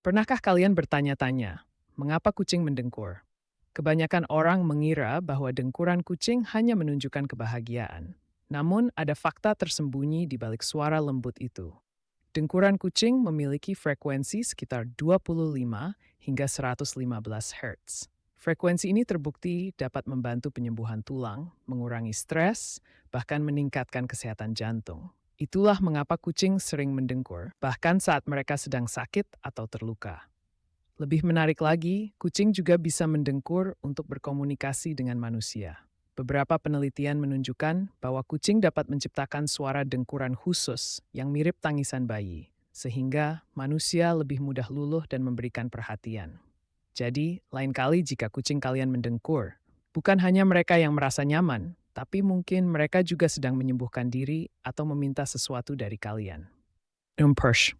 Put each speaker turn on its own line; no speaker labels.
Pernahkah kalian bertanya-tanya, mengapa kucing mendengkur? Kebanyakan orang mengira bahwa dengkuran kucing hanya menunjukkan kebahagiaan. Namun, ada fakta tersembunyi di balik suara lembut itu. Dengkuran kucing memiliki frekuensi sekitar 25 hingga 115 Hz. Frekuensi ini terbukti dapat membantu penyembuhan tulang, mengurangi stres, bahkan meningkatkan kesehatan jantung. Itulah mengapa kucing sering mendengkur, bahkan saat mereka sedang sakit atau terluka. Lebih menarik lagi, kucing juga bisa mendengkur untuk berkomunikasi dengan manusia. Beberapa penelitian menunjukkan bahwa kucing dapat menciptakan suara dengkuran khusus yang mirip tangisan bayi, sehingga manusia lebih mudah luluh dan memberikan perhatian. Jadi, lain kali jika kucing kalian mendengkur, bukan hanya mereka yang merasa nyaman, tapi mungkin mereka juga sedang menyembuhkan diri atau meminta sesuatu dari kalian. Umpersh.